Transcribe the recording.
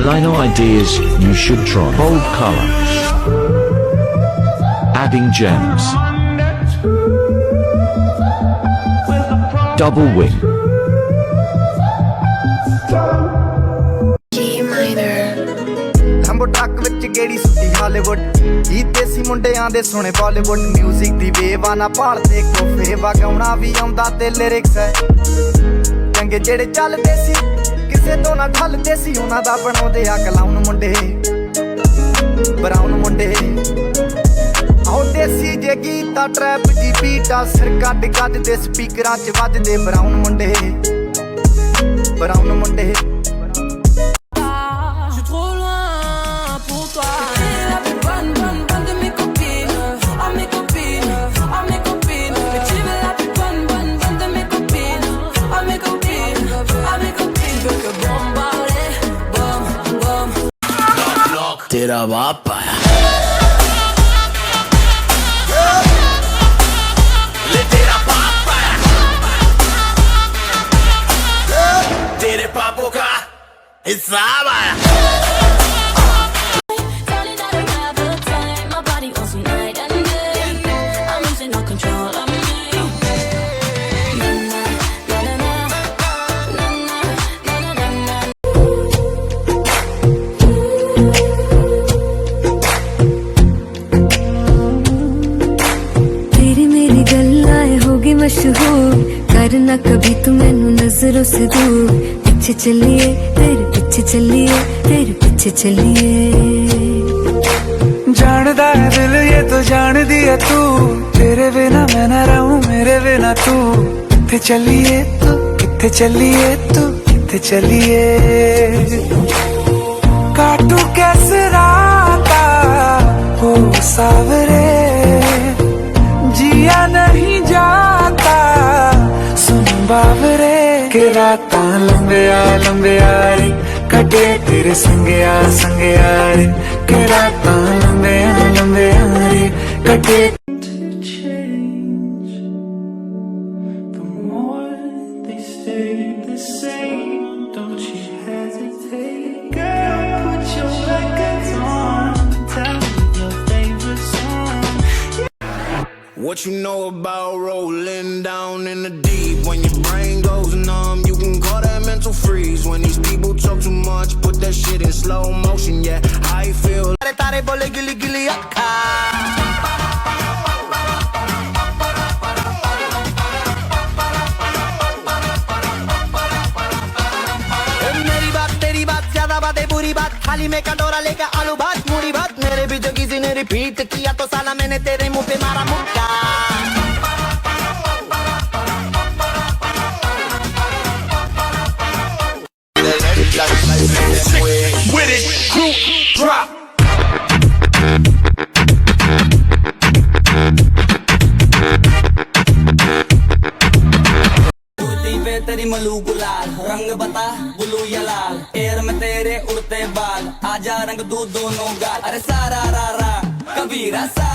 Lino ideas you should try. Bold color. Adding gems. Double wing. ਹੰਬੋ ਟੱਕ ਵਿੱਚ ਗੇੜੀ ਸੁੱਤੀ Hollywood ਗੀਤ ਦੇਸੀ ਮੁੰਡਿਆਂ ਦੇ ਸੁਣੇ ਬਾਲੀਵੁੱਡ ਮਿਊਜ਼ਿਕ ਦੀ ਵੇਵਾ ਨਾ ਭਾਲਦੇ ਕੋਫੇ ਵਗਾਉਣਾ ਵੀ ਆਉਂਦਾ ਤੇ ਲਿਰਿਕਸ ਹੈ ਚੰਗੇ ਜਿਹੜੇ ਚੱਲਦੇ ਸੀ ਕਿਸੇ ਤੋਂ ਨਾ ਠੱਲਦੇ ਸੀ ਉਹਨਾਂ ਦਾ ਬਣਾਉਂਦੇ ਆ ਕਲਾਉਣ ਮੁੰਡੇ ਬਰਾਉਨ ਮੁੰਡੇ ਆਉ ਦੇਸੀ ਜੇ ਗੀਤਾ ਟਰੈਪ ਦੀ ਬੀਟਾ ਸਿਰ ਕੱਢ ਕੱਢ ਦੇ ਸਪੀਕਰਾਂ 'ਚ ਵੱਜਦੇ ਬਰਾਉਨ ਮੁੰਡੇ तेरा बाप आया ले तेरा बाप आया तेरे पापों का हिसाब आया मशहूर करना कभी तू मैनू नजरों से दूर पीछे चलिए तेरे पीछे चलिए तेरे पीछे चलिए जानदा है दिल ये तो जान दिया तू तेरे बिना मैं ना रहूं मेरे बिना तू किथे चलिए तू किथे चलिए तू किथे चलिए काटू कैसे राता हो सावरे जिया नहीं जाता सुन बाबरे के रातां लंबे रे कटे तेरे संगया रे के रातां लंबे रे कटे What you know about rolling down in the deep? When your brain goes numb, you can call that mental freeze. When these people talk too much, put that shit in slow motion. Yeah, I feel. तारे बोले गिली गिली अक्खा मेरी बात तेरी बात ज्यादा बातें बुरी बात थाली में कटोरा लेकर आलू भात मूरी भात मेरे भी जो किसी ने रिपीट किया तो साला मैंने तेरे मुंह पे मारा मुक्का with it, group drop. तेरी मलू गुलाल रंग बता ब्लू या लाल एयर में तेरे उड़ते बाल आजा रंग दो दोनों गाल अरे सारा रा रा कबीरा सा